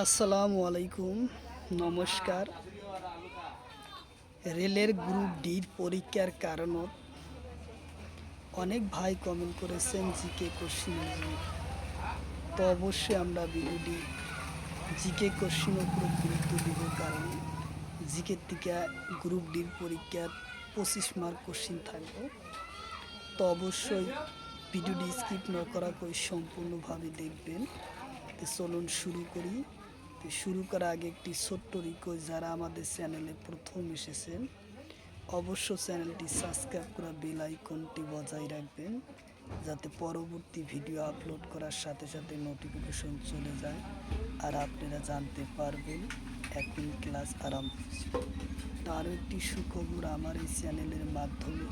আসসালামু আলাইকুম, নমস্কার। রেলের গ্রুপ ডির পরীক্ষার কারণত অনেক ভাই কমেন্ট করেছেন জিকে কোশ্চিনের জন্য। তো অবশ্যই আমরা ভিডিওটি জিকে কোশ্চিনের উপর গুরুত্ব দিব, কারণ জিকে থেকে গ্রুপ ডির পরীক্ষার 25 মার্ক কোশ্চিন থাকবে। তো অবশ্যই ভিডিওটি স্কিপ না করা করে সম্পূর্ণভাবে দেখবেন। তো চলুন শুরু করি। তো শুরু করার আগে একটি ছোট্ট রিকোয়েস্ট, যারা আমাদের চ্যানেলে প্রথম এসেছেন অবশ্য চ্যানেলটি সাবস্ক্রাইব করে বেল আইকনটি বজায় রাখবেন, যাতে পরবর্তী ভিডিও আপলোড করার সাথে সাথে নোটিফিকেশন চলে যায় আর আপনারা জানতে পারবেন এখন ক্লাস আরম্ভ হচ্ছে। তারও একটি সুখবর, আমার এই চ্যানেলের মাধ্যমে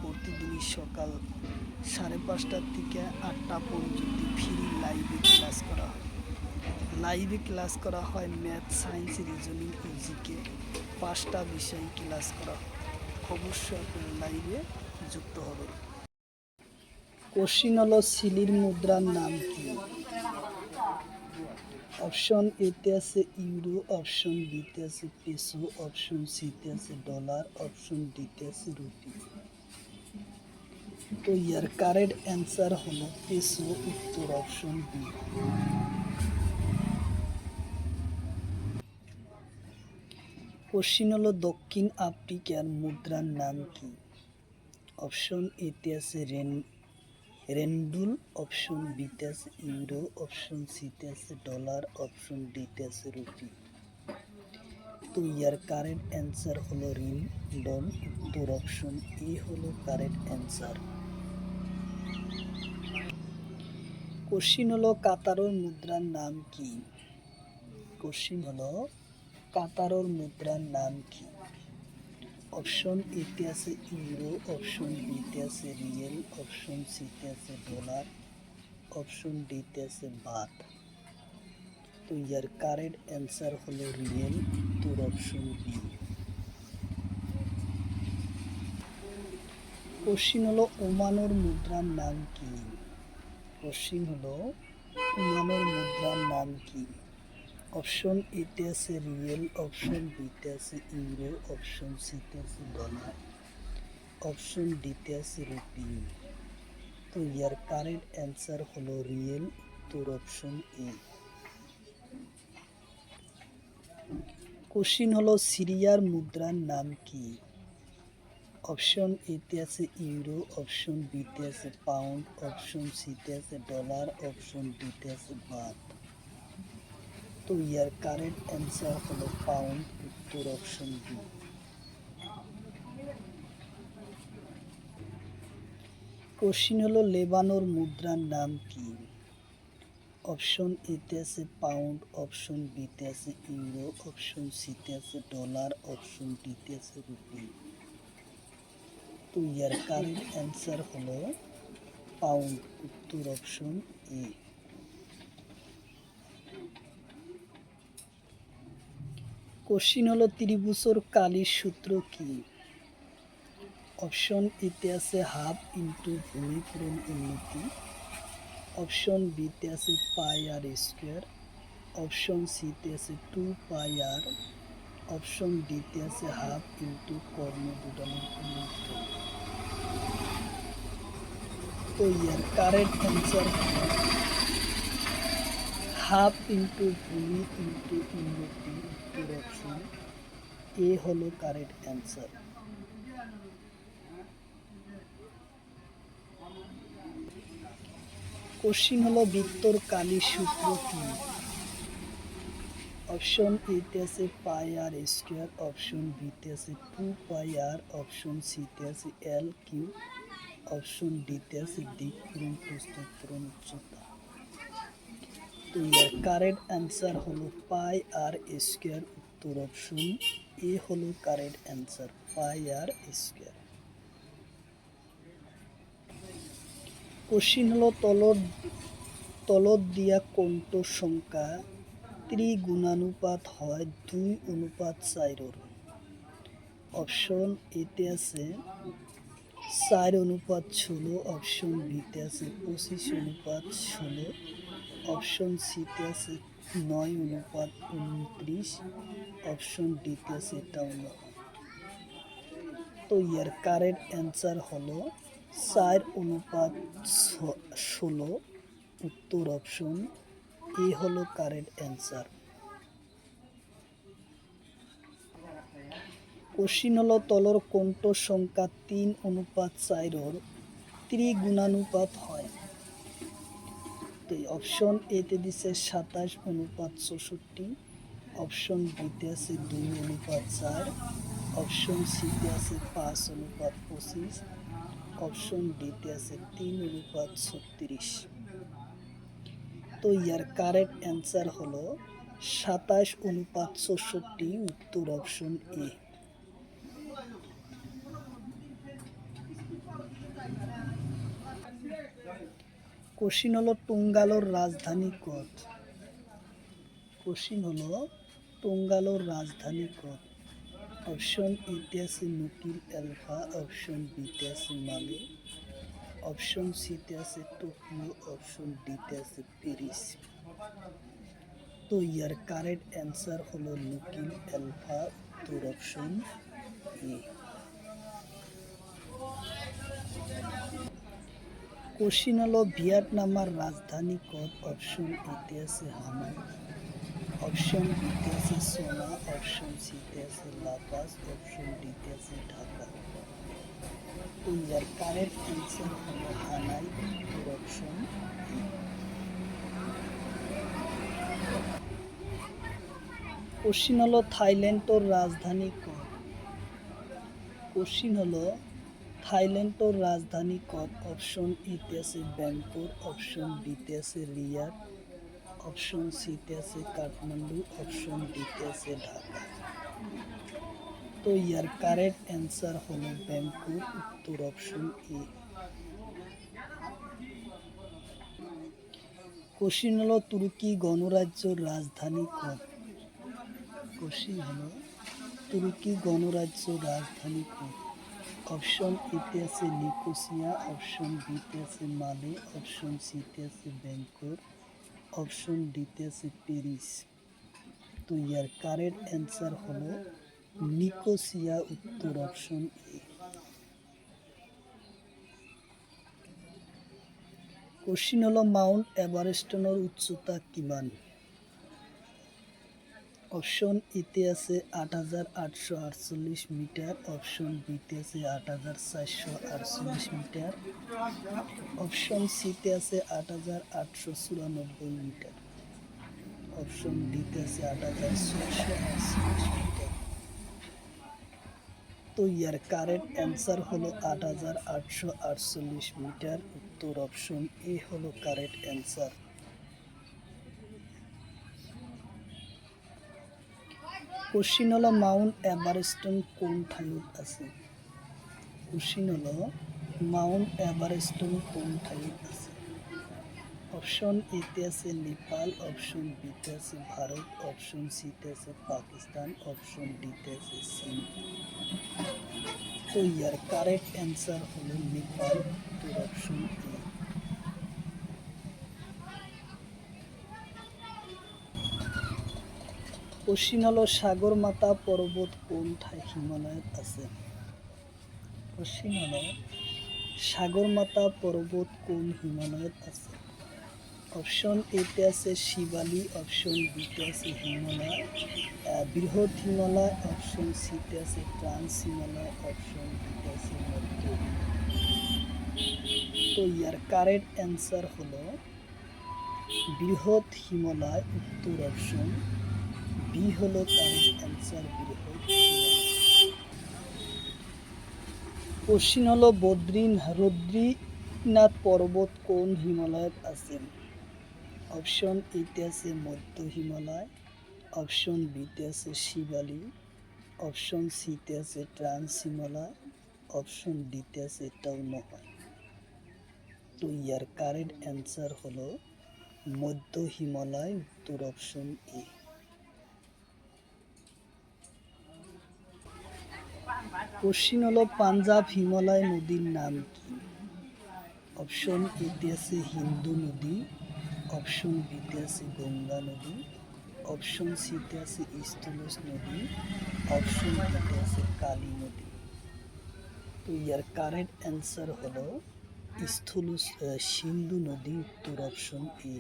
প্রতিদিনই সকাল 5:30 থেকে 8টা পর্যন্ত ফ্রি লাইভে ক্লাস করা হয় ম্যাথ, সায়েন্স, রিজনিং ও জিকে 5টা বিষয় ক্লাস করা হয়। অবশ্যই আপনার লাইভে যুক্ত হবে। কোশ্চিন হলো সিলির মুদ্রার নাম কি? অপশন এতে আছে ইউরো, অপশন বিতে আছে পেসো, অপশন সিতে আছে ডলার, অপশন ডিতে আছে রুপি। তো ইয়ার কারেক্ট অ্যান্সার হলো পেসো, উত্তর অপশন বি। কোশ্চিন হলো দক্ষিণ আফ্রিকার মুদ্রার নাম কি? অপশন এতে আছে রেন্ডুল, অপশন বিতে আছে ইউরো, অপশন সিতে আছে ডলার, অপশন ডিতে আছে রুপি। তো ইয়ার কারেক্ট অ্যান্সার হলো রিন্ডল, উত্তর অপশন এ হলো কারেক্ট অ্যান্সার। কোশ্চিন হলো কাতারের মুদ্রার নাম কি? কোশ্চিন হলো কাতারের মুদ্রার নাম কি? অপশন এতে আছে ইউরো, অপশন বিতে আছে রিয়েল, অপশন সিতে আছে ডলার, অপশন ডিতে আছে বাত। তো ইয়ার কারেক্ট অ্যান্সার হলো রিয়েল, উত্তর অপশন বি। কোশ্চিন হলো ওমানের মুদ্রার নাম কি? কোশ্চিন হলো ওমানের মুদ্রার নাম কি? অপশন এতে আছে রিয়েল, অপশন বিতে আছে ইউরো, অপশন সিতে আছে ডলার, অপশন ডিতে আছে রুপি। তো ইয়ার কারেক্ট অ্যান্সার হলো রিয়েল, উত্তর অপশন এ। কোশ্চিন হলো সিরিয়ার মুদ্রার নাম কি? অপশন এতে আছে ইউরো, অপশন বিতে আছে পাউন্ড, অপশন সিতে আছে ডলার, অপশন ডিতে আছে বাত। তো ইয়ার কারেক্ট অ্যান্সার হলো পাউন্ড, উত্তর অপশন বি। কোশ্চিন হলো লেবানোর মুদ্রার নাম কি? অপশন এতে আছে পাউন্ড, অপশন বিতে আছে ইউরো, অপশন সিতে আছে ডলার, অপশন ডিতে আছে রুপি। তো ইয়ার কারেক্ট অ্যান্সার হলো পাউন্ড, উত্তর অপশন এ। কোশ্চিন হলো ত্রিভুজের কালির সূত্র কি? অপশন এতে আছে হাফ ইন্টু ভূমি পূরণ উন্নতি, অপশন বিতে আছে পাই আর স্কোয়ার, অপশন সিতে আছে 2 পাই আর, অপশন ডিতে আছে হাফ ইন্টু কর্ণ দুটানোর গুণিত। তো ইয়ার কারেক্ট অ্যান্সার হলো হাফ ইন্টু ভূমি ইন্টু উন্নতি, উত্তর অপশন এ হলো কারেক্ট অ্যান্সার। কোশ্চিন হলো বৃত্তর কালির সূত্র কি? অপশন এতে আছে পাই আর স্কোয়ার, অপশন বিতে আছে 2 পাই আর, অপশন সিতে আছে এল কিউ, অপশন ডিতে আছে দিক পূরণ প্রস্থ পূরণ উচ্চতা। তো এর কারেক্ট অ্যান্সার হলো পাই আর স্কোয়ার, উত্তর অপশন এ হলো কারেক্ট অ্যান্সার, পাই আর স্কোয়ার। কোশ্চিন হলো তলদ দিয়া কোনটো সংখ্যা ত্রিগুণানুপাত হয় 2:4। অপশন এতে আছে 4:16, অপশন বিতে আছে 25:16, অপশন সিতে আছে 9:29। অপশন ডিতে আছে এটাও নয়। তো ইয়ার কারেক্ট অ্যান্সার হলো 4:16। উত্তর অপশন এ হলো কারেক্ট অ্যান্সার। কোশ্চিন হলো তলর কোনট সংখ্যা 3:4 ত্রিগুণানুপাত হয়। তো অপশন এতে দিছে 27:64, অপশন বিতে আছে 2:4, অপশন সিতে আছে 5:25, অপশন ডিতে আছে 3:36। তো ইয়ার কারেক্ট অ্যান্সার হলো 27:64। উত্তর অপশন এ। কোশ্চিন হলো টুঙ্গালোর রাজধানী কত। কোশ্চিন হলো টুঙ্গালোর রাজধানী কত। অপশন এতে আছে নুকিল এলফা, অপশন বিতে আছে মালে, অপশন সিতে আছে টোকিও, অপশন ডিতে আছে প্যারিস। তো ইয়ার কারেক্ট অ্যান্সার হলো নুকিল এলফা। উত্তর অপশন এ। কোশ্চিন হলো ভিয়েতনামের রাজধানী কত। অপশন এতে আছে হানয়, অপশন বিতে আছে সোনা, অপশন সিতে আছে লাপাস, অপশন ডিতে আছে ঢাকা। তো ইয়ার কারেক্ট অ্যান্সার হলো হানাই। উত্তর অপশন এ। কোশ্চিন হলো থাইল্যান্ডের রাজধানী কত। কোশ্চিন হলো থাইল্যান্ডের রাজধানী কত। অপশন এতে আছে ব্যাংকক, অপশন বিতে আছে রিয়াদ, অপশন সিতে আছে কাঠমান্ডু, অপশন ডিতে আছে ঢাকা। তো ইয়ার কারেক্ট অ্যান্সার হলো ব্যাংকক। উত্তর অপশন এ। কোশ্চিন হলো তুর্কি গণরাজ্যের রাজধানী কত। কোশ্চিন হলো তুর্কি গণরাজ্যের রাজধানী কত। অপশন এতে আছে নিকোসিয়া, অপশন বিতে আছে মালে, অপশন সিতে আছে ব্যাংকক, অপশন ডিতে আছে প্যারিস। তো ইয়ার কারেক্ট অ্যান্সার হলো নিকোসিয়া। উত্তর অপশন এ। কোশ্চিন হলো মাউন্ট এভারেস্টের উচ্চতা কিমান। অপশন এতে আছে 8,848 মিটার, অপশন বিতে আছে 8,448 মিটার, অপশন সিতে আছে 8,894 মিটার, অপশন ডিতে আছে 8,648 মিটার। তো ইয়ার কারেক্ট অ্যান্সার হলো 8,848 মিটার। উত্তর অপশন এ হলো কারেক্ট অ্যান্সার। কোশ্চিন হলো মাউন্ট এভারেস্ট কোন ঠাইত আছে। কোশ্চিন হলো মাউন্ট এভারেস্ট কোন ঠাইত আছে। অপশন এতে আছে নেপাল, অপশন বিতে আছে ভারত, অপশন সিতে আছে পাকিস্তান, অপশন ডিতে আছে চীন। তো ইয়ার কারেক্ট অ্যান্সার হলো নেপাল। উত্তর অপশন এ। কোশ্চিন হলো সাগরমাথা পর্বত কোন হিমালয়ত আছে। কোশ্চিন হলো সাগরমাথা পর্বত কোন হিমালয়ত আছে। অপশন এতে আছে শিবালি, অপশন বিতে আছে হিমালয় বৃহৎ হিমালয়, অপশন সিতে আছে ট্রান্স হিমালয়, অপশন ডিতে আছে মধ্য হিমালয়। তো ইয়ার কারেক্ট অ্যান্সার হলো বৃহৎ হিমালয়। উত্তর অপশন বি হলো কারেক্ট অ্যান্সার, বৃহৎ হিমালয়। কোশ্চিন হলো বদ্রীনাথ পর্বত কোন হিমালয়ত আছে। অপশন এতে আছে মধ্য হিমালয়, অপশন বিতে আছে শিবালি, অপশন সিতে আছে ট্রান্স হিমালয়, অপশন ডিতে আছে এটাও নহয়। তো ইয়ার কারেক্ট অ্যান্সার হলো মধ্য হিমালয়। উত্তর অপশন এ। কোশ্চিন হলো পাঞ্জাব হিমালয় নদীর নাম কি। অপশন এতে আছে হিন্দু নদী, অপশন বিতে আছে গঙ্গা নদী, অপশন সিতে আছে স্থলজ নদী, অপশন ডিতে আছে কালী নদী। তো ইয়ার কারেক্ট অ্যান্সার হলো সিন্ধু নদী, উত্তর অপশন এ।